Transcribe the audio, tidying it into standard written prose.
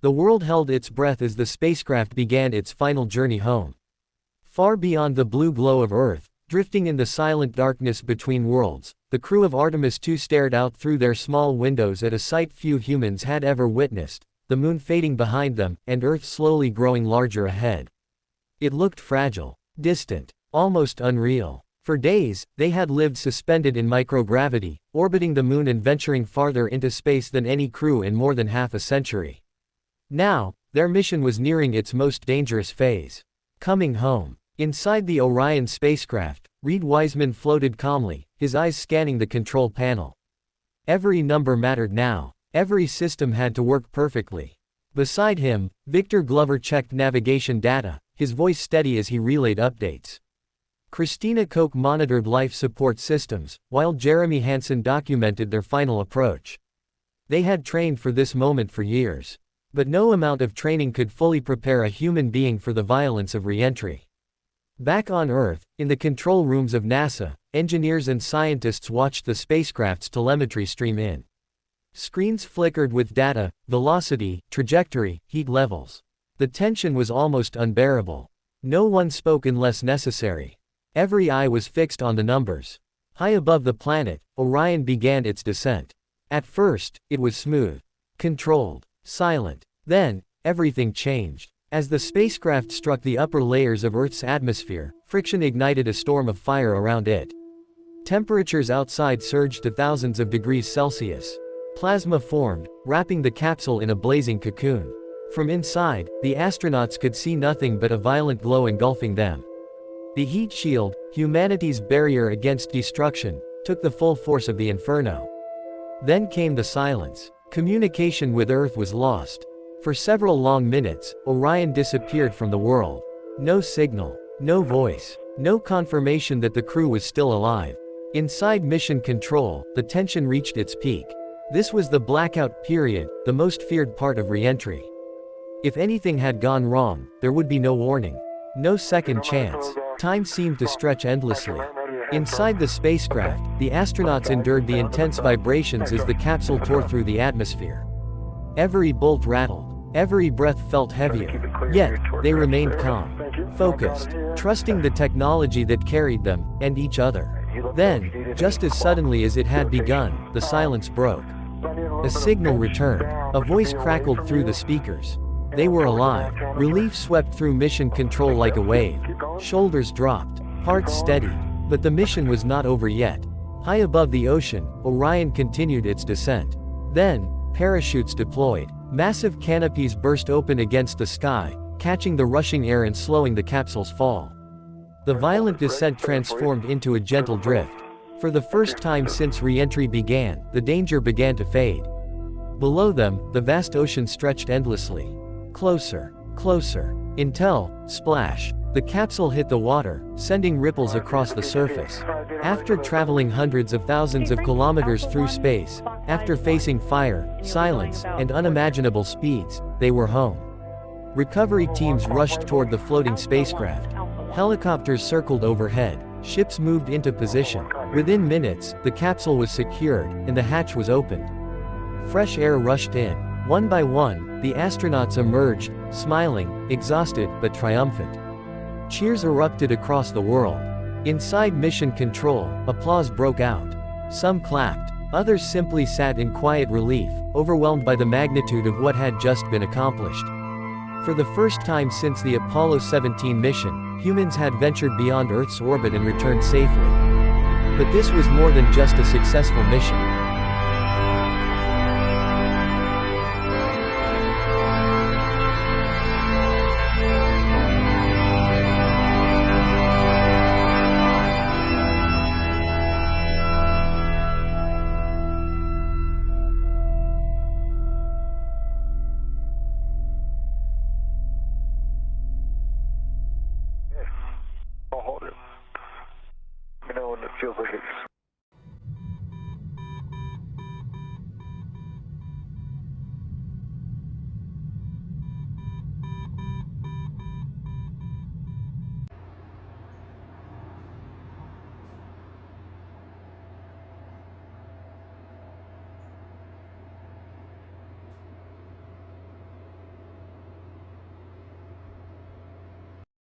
The world held its breath as the spacecraft began its final journey home. Far beyond the blue glow of Earth, drifting in the silent darkness between worlds, the crew of Artemis II stared out through their small windows at a sight few humans had ever witnessed, the moon fading behind them, and Earth slowly growing larger ahead. It looked fragile, distant, almost unreal. For days, they had lived suspended in microgravity, orbiting the moon and venturing farther into space than any crew in more than half a century. Now, their mission was nearing its most dangerous phase. Coming home. Inside the Orion spacecraft, Reed Wiseman floated calmly, his eyes scanning the control panel. Every number mattered now. Every system had to work perfectly. Beside him, Victor Glover checked navigation data, his voice steady as he relayed updates. Christina Koch monitored life support systems, while Jeremy Hansen documented their final approach. They had trained for this moment for years. But no amount of training could fully prepare a human being for the violence of re-entry. Back on Earth, in the control rooms of NASA, engineers and scientists watched the spacecraft's telemetry stream in. Screens flickered with data, velocity, trajectory, heat levels. The tension was almost unbearable. No one spoke unless necessary. Every eye was fixed on the numbers. High above the planet, Orion began its descent. At first, it was smooth, controlled, silent. Then, everything changed. As the spacecraft struck the upper layers of Earth's atmosphere, friction ignited a storm of fire around it. Temperatures outside surged to thousands of degrees Celsius. Plasma formed, wrapping the capsule in a blazing cocoon. From inside, the astronauts could see nothing but a violent glow engulfing them. The heat shield, humanity's barrier against destruction, took the full force of the inferno. Then came the silence. Communication with Earth was lost. For several long minutes, Orion disappeared from the world. No signal, no voice, no confirmation that the crew was still alive. Inside Mission Control, the tension reached its peak. This was the blackout period, the most feared part of re-entry. If anything had gone wrong, there would be no warning. No second chance. Time seemed to stretch endlessly. Inside the spacecraft, the astronauts endured the intense vibrations as the capsule tore through the atmosphere. Every bolt rattled, every breath felt heavier. Yet, they remained calm, focused, trusting the technology that carried them, and each other. Then, just as suddenly as it had begun, the silence broke. A signal returned. A voice crackled through the speakers. They were alive. Relief swept through Mission Control like a wave. Shoulders dropped, hearts steadied. But the mission was not over yet. High above the ocean, Orion continued its descent. Then, parachutes deployed. Massive canopies burst open against the sky, catching the rushing air and slowing the capsule's fall. The violent descent transformed into a gentle drift. For the first time since re-entry began, the danger began to fade. Below them, the vast ocean stretched endlessly. Closer, closer. Until, splash. The capsule hit the water, sending ripples across the surface. After traveling hundreds of thousands of kilometers through space, after facing fire, silence, and unimaginable speeds, they were home. Recovery teams rushed toward the floating spacecraft. Helicopters circled overhead, ships moved into position. Within minutes, the capsule was secured, and the hatch was opened. Fresh air rushed in. One by one, the astronauts emerged, smiling, exhausted, but triumphant. Cheers erupted across the world. Inside Mission Control, applause broke out. Some clapped, others simply sat in quiet relief, overwhelmed by the magnitude of what had just been accomplished. For the first time since the Apollo 17 mission, humans had ventured beyond Earth's orbit and returned safely. But this was more than just a successful mission. I'll hold it. You know when it feels like it's